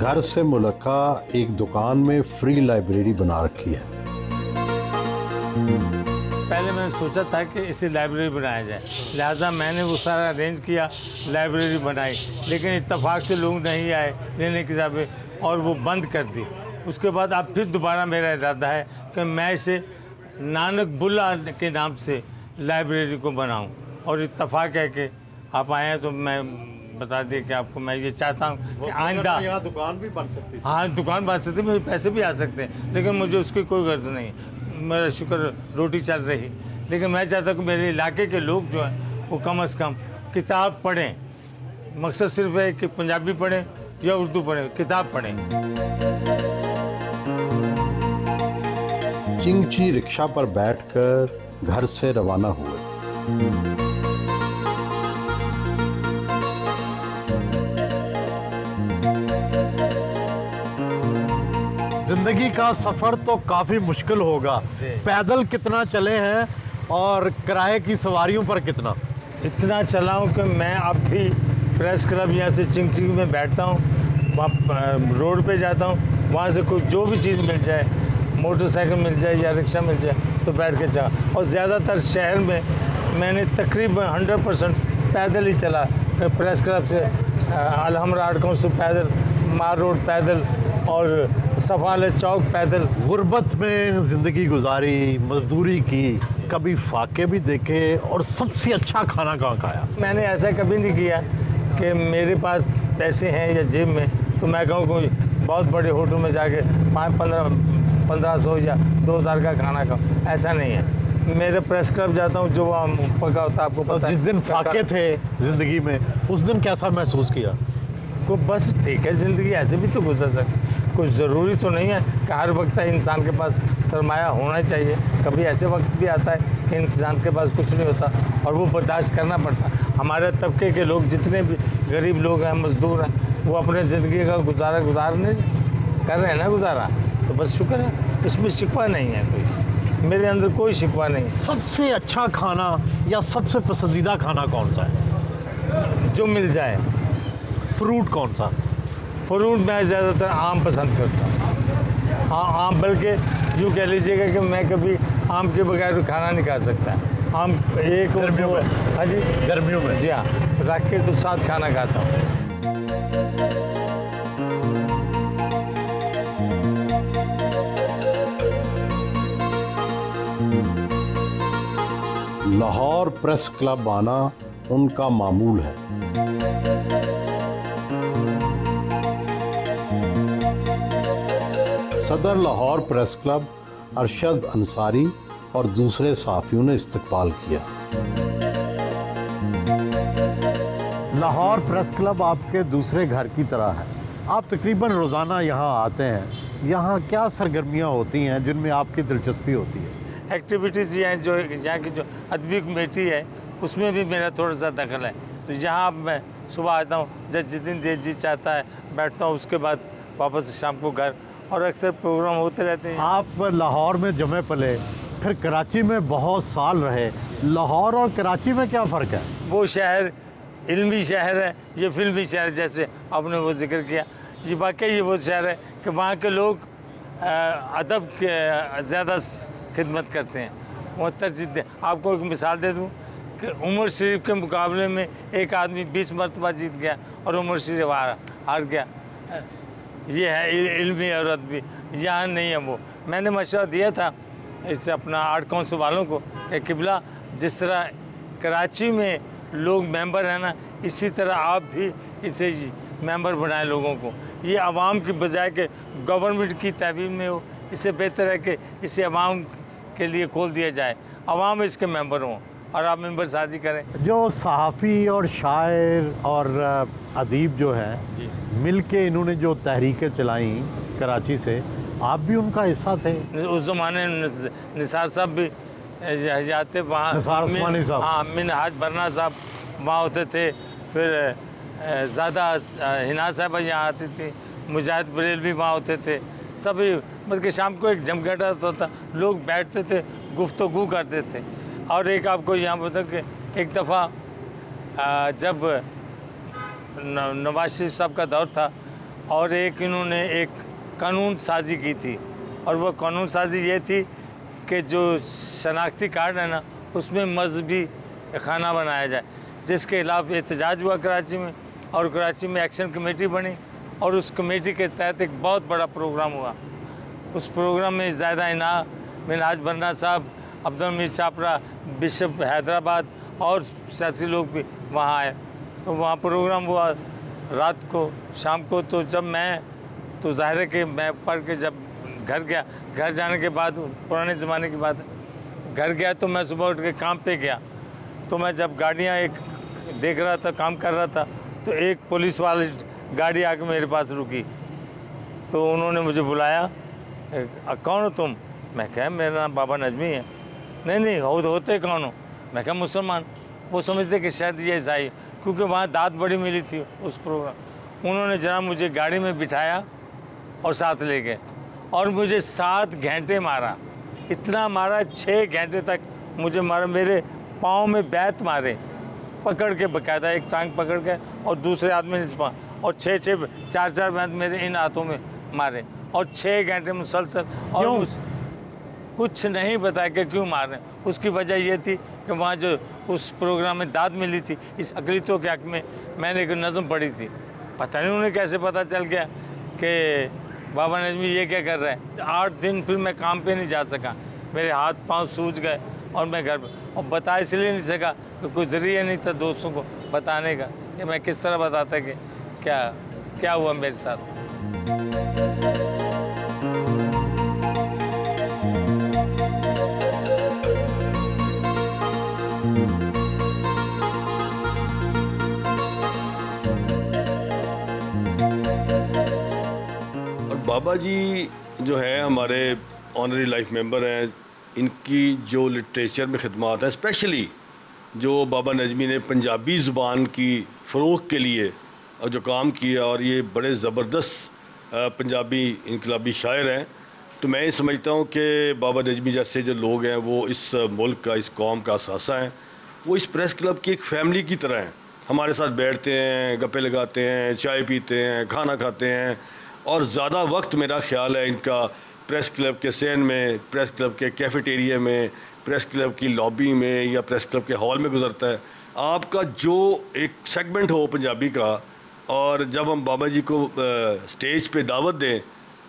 घर से मुल्का एक दुकान में फ्री लाइब्रेरी बना रखी है। पहले मैंने सोचा था कि इसे लाइब्रेरी बनाया जाए, लिहाजा मैंने वो सारा अरेंज किया, लाइब्रेरी बनाई, लेकिन इत्तेफाक से लोग नहीं आए लेने किताबें और वो बंद कर दी। उसके बाद अब फिर दोबारा मेरा इरादा है कि मैं इसे नानक बुल्ला के नाम से लाइब्रेरी को बनाऊं, और इत्तेफाक है कि आप आए हैं तो मैं बता दिए कि आपको मैं ये चाहता हूँ कि आइंदा यहाँ दुकान भी बन सकती है। हाँ, दुकान बन सकती है, मुझे पैसे भी आ सकते हैं, लेकिन मुझे उसकी कोई गर्ज नहीं। मेरा शुक्र रोटी चल रही, लेकिन मैं चाहता हूँ कि मेरे इलाके के लोग जो हैं वो कम से कम किताब पढ़ें। मकसद सिर्फ है कि पंजाबी पढ़ें या उर्दू पढ़ें, किताब पढ़ें। चिंगची रिक्शा पर बैठकर घर से रवाना हुए। जिंदगी का सफर तो काफी मुश्किल होगा। पैदल कितना चले हैं और किराए की सवारियों पर कितना? इतना चला हूँ कि मैं अब भी प्रेस क्लब यहाँ से चिंगची में बैठता हूँ, वहाँ रोड पे जाता हूँ, वहाँ से कोई जो भी चीज़ मिल जाए, मोटरसाइकिल मिल जाए या रिक्शा मिल जाए तो बैठ के चला। और ज़्यादातर शहर में मैंने तकरीबन 100% पैदल ही चला। प्रेस क्लब से अलहमरा आटकों से पैदल, मार रोड पैदल और सफाले चौक पैदल। गुर्बत में ज़िंदगी गुजारी, मजदूरी की, कभी फाके भी देखे, और सबसे अच्छा खाना कहाँ खाया? मैंने ऐसा कभी नहीं किया कि मेरे पास पैसे हैं या जेब में तो मैं कहूँ कोई बहुत बड़े होटल में जाके 1500 या 2000 का खाना खाऊँ, ऐसा नहीं है। मेरे प्रेस क्लब जाता हूँ, जो पका होता है आपको पता है। जिस दिन फाके थे ज़िंदगी में, उस दिन कैसा महसूस किया? को बस ठीक है, ज़िंदगी ऐसे भी तो गुजर सकती, कुछ ज़रूरी तो नहीं है कि हर वक्त इंसान के पास सरमाया होना चाहिए। कभी ऐसे वक्त भी आता है कि इंसान के पास कुछ नहीं होता और वो बर्दाश्त करना पड़ता। हमारे तबके के लोग जितने भी गरीब लोग हैं, मजदूर हैं, वो अपने ज़िंदगी का गुजारने कर रहे हैं ना, गुजारा, तो बस शुक्र है, इसमें शिकवा नहीं है कोई, मेरे अंदर कोई शिकवा नहीं। सबसे अच्छा खाना या सबसे पसंदीदा खाना कौन सा है? जो मिल जाए। फ्रूट कौन सा? फ्रूट मैं ज़्यादातर आम पसंद करता हूँ। हाँ, आम, बल्कि यूँ कह लीजिएगा कि मैं कभी आम के बगैर खाना नहीं खा सकता। आम एक गर्मियों में? हाँ जी, गर्मियों में? जी हाँ, रख के तो साथ खाना खाता हूँ। लाहौर प्रेस क्लब आना उनका मामूल है। सदर लाहौर प्रेस क्लब अरशद अंसारी और दूसरे सहाफ़ियों ने इस्तकबाल किया। लाहौर प्रेस क्लब आपके दूसरे घर की तरह है। आप तकरीबन रोज़ाना यहाँ आते हैं। यहाँ क्या सरगर्मियाँ होती हैं जिनमें आपकी दिलचस्पी होती है? एक्टिविटीज़ ये हैं, जो यहाँ की जो अदबी कमेटी है उसमें भी मेरा थोड़ा सा दखल है। तो यहाँ मैं सुबह आता हूँ, जब जितनी देर जी चाहता है बैठता हूँ, उसके बाद वापस शाम को घर, और अक्सर प्रोग्राम होते रहते हैं। आप लाहौर में जमे पले, फिर कराची में बहुत साल रहे। लाहौर और कराची में क्या फ़र्क है? वो शहर इल्मी शहर है, ये फिल्मी शहर, जैसे आपने वो जिक्र किया, ये वाकई ये वो शहर है कि वहाँ के लोग अदब के ज़्यादा खिदमत करते हैं, वो तरजीह दें। आपको एक मिसाल दे दूँ कि उमर शरीफ के मुकाबले में एक आदमी 20 मरतबा जीत गया और उमर शरीफ हार गया। ये है इल्मी और अदबी, यहाँ नहीं है वो। मैंने मशवरा दिया था इससे अपना आर्ट काउंसिल वालों को कि किबला जिस तरह कराची में लोग मेंबर हैं ना, इसी तरह आप भी इसे मेंबर बनाएं लोगों को। ये आवाम की बजाय कि गवर्नमेंट की तहवील में हो, इससे बेहतर है कि इसे आवाम के लिए खोल दिया जाए, आवाम इसके मेंबर हों और आप मेंबर शादी करें। जो सहाफ़ी और शायर और अदीब जो हैं मिल के इन्होंने जो तहरीकें चलाई कराची से, आप भी उनका हिस्सा थे? उस ज़माने निसार साहब भी जाते वहाँ, निसार उस्मानी साहब, हाँ, मिनहाज बरना साहब वहाँ होते थे, फिर ज़्यादा हिना साहब यहाँ आती थी, मुजाहिद बरेल भी वहाँ होते थे। सभी मतलब कि शाम को एक जमघट होता था, लोग बैठते थे, गुफ्तगू करते थे। और एक आपको यहाँ बता कि एक दफ़ा जब नवाज शरीफ साहब का दौर था और एक इन्होंने एक कानून साजी की थी, और वो कानून साजी ये थी कि जो शनाख्ती कार्ड है ना उसमें मजहबी खाना बनाया जाए, जिसके खिलाफ एहतजाज हुआ कराची में, और कराची में एक्शन कमेटी बनी, और उस कमेटी के तहत एक बहुत बड़ा प्रोग्राम हुआ। उस प्रोग्राम में ज़ायदा इना, मिनहाज बन्ना साहब, अब्दुल मीर छापरा, बिशप हैदराबाद और सियासी लोग भी वहाँ आए। तो वहाँ प्रोग्राम हुआ रात को, शाम को। तो जब मैं, तो ज़ाहिर है कि मैं पढ़ के जब घर गया, घर जाने के बाद, पुराने ज़माने की बात है, घर गया तो मैं सुबह उठ के काम पे गया। तो मैं जब गाड़ियाँ एक देख रहा था, काम कर रहा था, तो एक पुलिस वाली गाड़ी आके मेरे पास रुकी। तो उन्होंने मुझे बुलाया, कौन हो तुम? मैं कहा मेरा नाम बाबा नजमी है। नहीं होते कौन हो? मैं कहा मुसलमान। वो समझते कि शायद ये ईसाई, क्योंकि वहाँ दाद बड़ी मिली थी उस प्रोग्राम। उन्होंने जरा मुझे गाड़ी में बिठाया और साथ ले गए, और मुझे 7 घंटे मारा। इतना मारा, 6 घंटे तक मुझे मारा, मेरे पाँव में बैत मारे, पकड़ के बकायदा, एक टांग पकड़ के और दूसरे हाथ में निचपा, और 4 बैत मेरे इन हाथों में मारे, और 6 घंटे मुसलसल। और कुछ नहीं बताया कि क्यों मार रहे हैं। उसकी वजह ये थी कि वहाँ जो उस प्रोग्राम में दाद मिली थी, इस अकलीतों के हक़ में मैंने एक नज़म पढ़ी थी। पता नहीं उन्हें कैसे पता चल गया कि बाबा नजमी ये क्या कर रहे हैं। 8 दिन फिर मैं काम पे नहीं जा सका, मेरे हाथ पांव सूज गए, और मैं घर पर, और बता इसलिए नहीं सका कि कोई ज़रिया नहीं था दोस्तों को बताने का कि मैं किस तरह बताता कि क्या हुआ मेरे साथ। बाबा जी जो हैं हमारे ऑनरी लाइफ मेंबर हैं, इनकी जो लिटरेचर में खिदमत है, स्पेशली जो बाबा नजमी ने पंजाबी ज़ुबान की फ़रोग़ के लिए और जो काम किया, और ये बड़े ज़बरदस्त पंजाबी इनकलाबी शायर हैं। तो मैं ये समझता हूँ कि बाबा नजमी जैसे जो लोग हैं वो इस मुल्क का, इस कौम का असासा हैं। वो इस प्रेस क्लब की एक फ़ैमिली की तरह हैं, हमारे साथ बैठते हैं, गप्पे लगाते हैं, चाय पीते हैं, खाना खाते हैं, और ज़्यादा वक्त मेरा ख्याल है इनका प्रेस क्लब के सहन में, प्रेस क्लब के कैफेटेरिया में, प्रेस क्लब की लॉबी में या प्रेस क्लब के हॉल में गुजरता है। आपका जो एक सेगमेंट हो पंजाबी का, और जब हम बाबा जी को स्टेज पे दावत दें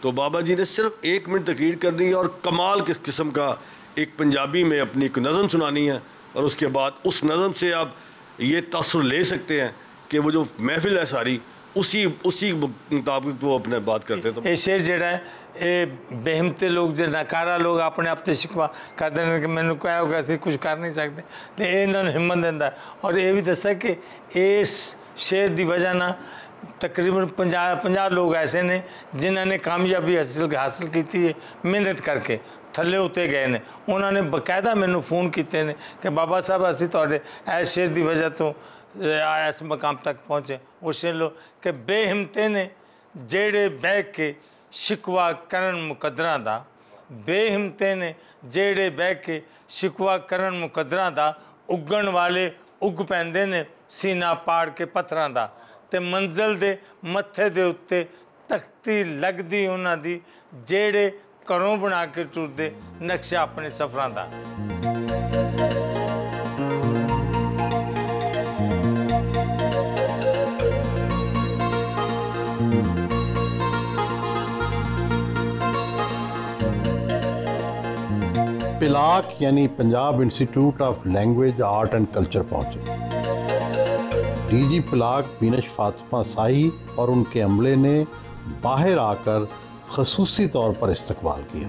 तो बाबा जी ने सिर्फ 1 मिनट तकरीर करनी है और कमाल किस किस्म का एक पंजाबी में अपनी एक नज़म सुनानी है, और उसके बाद उस नज़म से आप ये तासुर ले सकते हैं कि वो जो महफिल है सारी उसी मुताबिक वो अपने बात करते हैं। तो ये शेर जड़ा है, ये बेहिम्मते लोग जो नकारा लोग अपने आप तो शिकवा करते हैं कि मैंने क्या होगा, असं कुछ कर नहीं सकते, तो ये इन्होंने हिम्मत दिंदा। और ये भी दसा कि इस शेर की वजह ना तकरीबन 50 लोग ऐसे ने जिन्होंने कामयाबी हासिल की है मेहनत करके, थले उत्ते गए ने। उन्होंने बकायदा मैनू फोन किए ने कि बाबा साहब असी तुहाडे इस शेर की वजह तो इस मकाम तक पहुँचे। वो शेर लो कि बेहिम्मते ने जेड़े बह के शिकवा करन मुकदरां दा, बेहिम्मते ने जेड़े बह के शिकवा करन मुकदरां दा, उगण वाले उग पैंदे ने सीना पाड़ के पत्थरां दा, ते मंजिल दे मत्थे दे उत्ते तख्ती लगदी उन्हां दी, जेड़े घरों बना के टुरदे नक्शा अपने सफरां दा। पिलाक यानी Punjab institute of language art and culture पहुंचे। डीजी पिलाक बीनश फातिमा साही और उनके अमले ने बाहर आकर खसूसी तौर पर इस्तकबाल किया।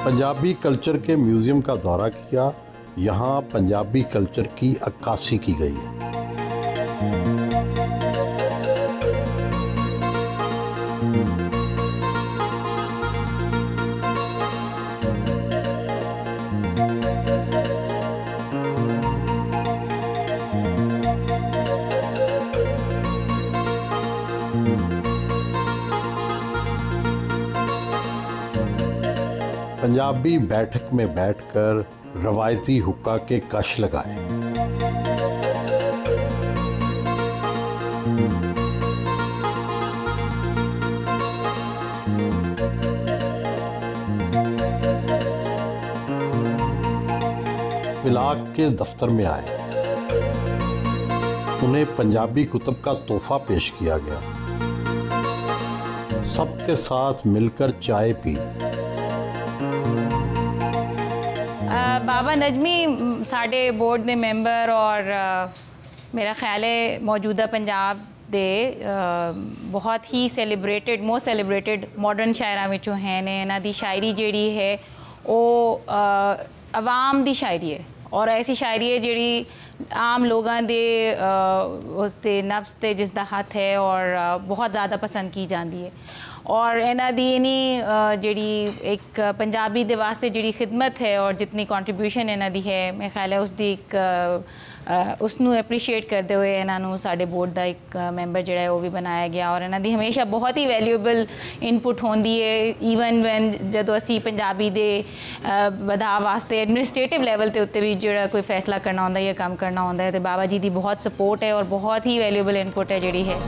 पंजाबी कल्चर के म्यूजियम का दौरा किया। यहाँ पंजाबी कल्चर की अक्कासी की गई है। पंजाबी बैठक में बैठकर रवायती हुक्का के कश लगाए। पिलाक के दफ्तर में आए, उन्हें पंजाबी कुतुब का तोहफा पेश किया गया। सबके साथ मिलकर चाय पी। बाबा नजमी साढ़े बोर्ड के मैंबर और मेरा ख्याल है मौजूदा पंजाब दे बहुत ही सैलीब्रेटेड मोस्ट सैलीब्रेटेड मॉडर्न शायरां विचों हैं ने। इन्हां दी शायरी जिहड़ी है वो आवाम दी शायरी है और ऐसी शायरी है जिहड़ी आम लोगों दे उसते नफ्स ते जिसदा हथ है और बहुत ज़्यादा पसंद की जाती है। और इन्हां दी इन्नी जिहड़ी एक पंजाबी दे वास्ते जिहड़ी खिदमत है और जितनी कंट्रीब्यूशन इन्हां दी है, मेरे ख्याल है उसकी एक उसनू एप्रीशिएट करते हुए इन्हों साढ़े बोर्ड का एक मैंबर जोड़ा है वो भी बनाया गया। और इन्हों की हमेशा बहुत ही वैल्यूएबल इनपुट होंदी है। ईवन वैन जदों असी पंजाबी दे वधा वास्ते एडमिनिस्ट्रेटिव लैवल के उत्ते भी जो कोई फैसला करना होंदा या काम करना होंदा है तो बाबा जी की बहुत सपोर्ट है और बहुत ही वैल्यूएबल इनपुट है जिहड़ी है।